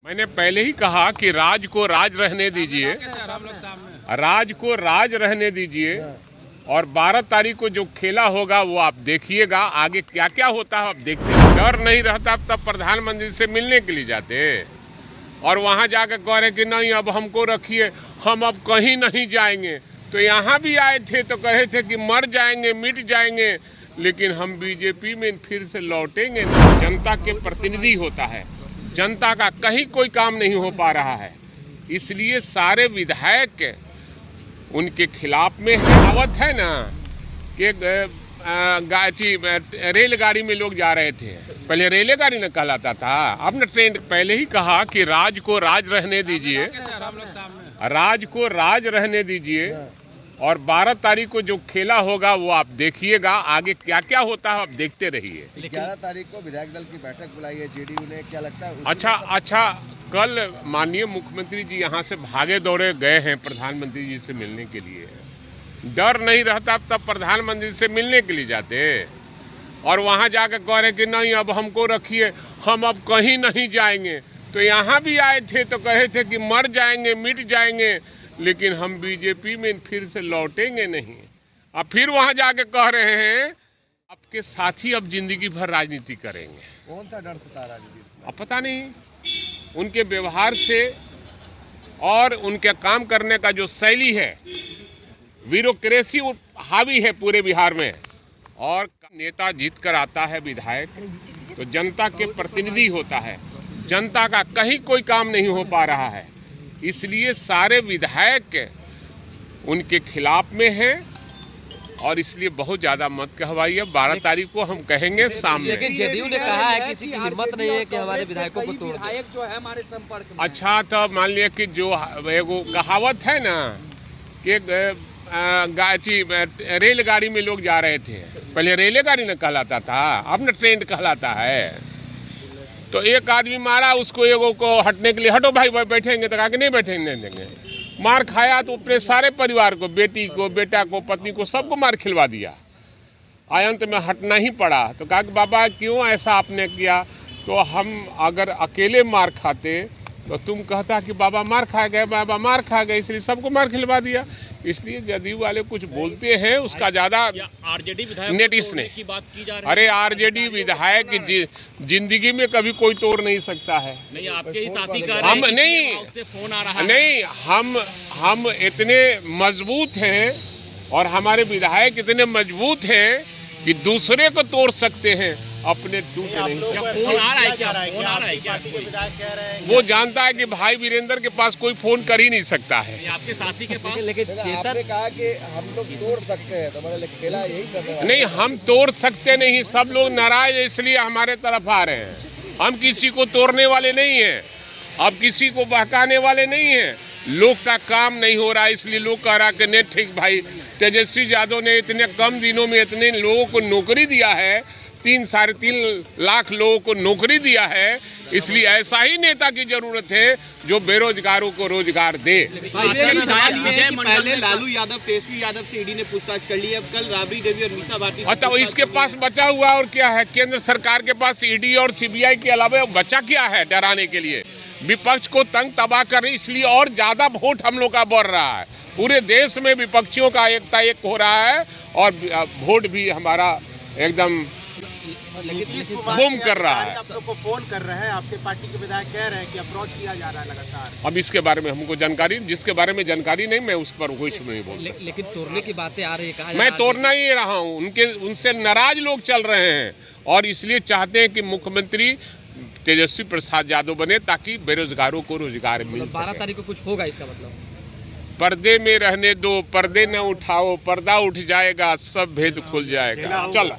मैंने पहले ही कहा कि राज को राज रहने दीजिए, राज को राज रहने दीजिए और 12 तारीख को जो खेला होगा वो आप देखिएगा। आगे क्या क्या होता है आप देखते हैं। डर नहीं रहता तब प्रधानमंत्री से मिलने के लिए जाते और वहाँ जाकर कह रहे कि नहीं अब हमको रखिए, हम अब कहीं नहीं जाएंगे। तो यहाँ भी आए थे तो कहे थे कि मर जाएंगे मिट जाएंगे, लेकिन हम बीजेपी में फिर से लौटेंगे। जनता के प्रतिनिधि होता है, जनता का कहीं कोई काम नहीं हो पा रहा है, इसलिए सारे विधायक उनके खिलाफ में कहावत है ना कि रेलगाड़ी में लोग जा रहे थे, पहले रेलगाड़ी न कहलाता था, अब न ट्रेन। पहले ही कहा कि राज को राज रहने दीजिए, राज को राज रहने दीजिए और 12 तारीख को जो खेला होगा वो आप देखिएगा। आगे क्या क्या होता है आप देखते रहिए। 11 तारीख को विधायक दल की बैठक बुलाई है जेडीयू ने, क्या लगता है? अच्छा, कल माननीय मुख्यमंत्री जी यहाँ से भागे दौड़े गए हैं प्रधानमंत्री जी से मिलने के लिए। डर नहीं रहता तब प्रधानमंत्री से मिलने के लिए जाते और वहाँ जाकर कह रहे कि नहीं अब हमको रखिए, हम अब कहीं नहीं जाएंगे। तो यहाँ भी आए थे तो कहे थे कि मर जाएंगे मिट जाएंगे, लेकिन हम बीजेपी में फिर से लौटेंगे नहीं। अब फिर वहाँ जाके कह रहे हैं आपके साथी अब जिंदगी भर राजनीति करेंगे। कौन सा डर सता राजनीति? अब पता नहीं, उनके व्यवहार से और उनके काम करने का जो शैली है, ब्यूरोक्रेसी हावी है पूरे बिहार में। और नेता जीत कर आता है विधायक तो जनता के प्रतिनिधि होता है, जनता का कहीं कोई काम नहीं हो पा रहा है, इसलिए सारे विधायक उनके खिलाफ में हैं और इसलिए बहुत ज़्यादा मत कहवाइए। 12 तारीख को हम कहेंगे सामने। लेकिन जेडीयू ने कहा है किसी की हिम्मत नहीं है कि हमारे विधायकों को तोड़ दे। जो है हमारे संपर्क में। अच्छा, तो मान लिया कि जो एगो कहावत है ना कि रेलगाड़ी में लोग जा रहे थे, पहले रेलगाड़ी न कहलाता था, अब न ट्रेन कहलाता है। तो एक आदमी मारा उसको, एगो को हटने के लिए, हटो भाई बैठेंगे, तो कहा कि नहीं बैठेंगे, नहीं देंगे। मार खाया तो अपने सारे परिवार को, बेटी को, बेटा को, पत्नी को, सबको मार खिलवा दिया। अंत में हटना ही पड़ा। तो कहा कि बाबा क्यों ऐसा आपने किया? तो हम अगर अकेले मार खाते तो तुम कहता कि बाबा मार खा गए, बाबा मार खा गए, इसलिए सबको मार खिलवा दिया। इसलिए जदयू वाले कुछ बोलते हैं उसका ज़्यादा आरजेडी विधायक नेटिस ने की बात की जा रही है। अरे आरजेडी विधायक जिंदगी में कभी कोई तोड़ नहीं सकता है। नहीं, आपके ही साथी का हम नहीं, उससे फोन आ रहा है। नहीं, हम इतने मजबूत हैं और हमारे विधायक इतने मजबूत हैं कि दूसरे को तोड़ सकते हैं, अपने टूट नहीं सकते। फोन आ रहा है क्या? फोन आ रहा है क्या? वो जानता है कि भाई वीरेंद्र के पास कोई फोन कर ही नहीं सकता है। आपके साथी के पास। लेकिन आपने कहा कि हम लोग तोड़ सकते हैं, तो मतलब खेला यही कर रहे हैं। नहीं, हम तोड़ सकते नहीं, सब लोग नाराज है इसलिए हमारे तरफ आ रहे हैं। हम किसी को तोड़ने वाले नहीं हैं, अब किसी को बहकाने वाले नहीं हैं। लोग का काम नहीं हो रहा इसलिए लोग कह रहा कि नहीं ठीक भाई, तेजस्वी यादव ने इतने कम दिनों में इतने लोगों को नौकरी दिया है, 3-3.5 लाख लोगों को नौकरी दिया है, इसलिए ऐसा ही नेता की जरूरत है जो बेरोजगारों को रोजगार दे। पहले लालू यादव, तेजस्वी यादव से ईडी ने पूछताछ कर ली है, अब कल राबड़ी देवी और मीसा भारती। अच्छा, इसके पास बचा हुआ और क्या है? केंद्र सरकार के पास ईडी और सीबीआई के अलावा बचा क्या है डराने के लिए? विपक्ष को तंग तबाह करने, इसलिए और ज्यादा वोट हम लोग का बढ़ रहा है। पूरे देश में विपक्षियों का एकता एक हो रहा है और वोट भी हमारा एकदम बूम कर रहा है। आप लोग को फोन कर रहे हैं, आपके पार्टी के विधायक कह रहे हैं कि अप्रोच किया जा रहा है लगातार। अब इसके बारे में हमको जानकारी, जिसके बारे में जानकारी नहीं, मैं उस पर कुछ नहीं बोल सकता। लेकिन तोड़ने की बातें आ रही है, मैं तोड़ना ही रहा हूँ, उनसे नाराज लोग चल रहे हैं और इसलिए चाहते हैं कि मुख्यमंत्री तेजस्वी प्रसाद यादव बने ताकि बेरोजगारों को रोजगार मिल सके। 12 तारीख को कुछ होगा इसका मतलब? पर्दे में रहने दो, पर्दे न उठाओ, पर्दा उठ जाएगा, सब भेद खुल जाएगा। चलो।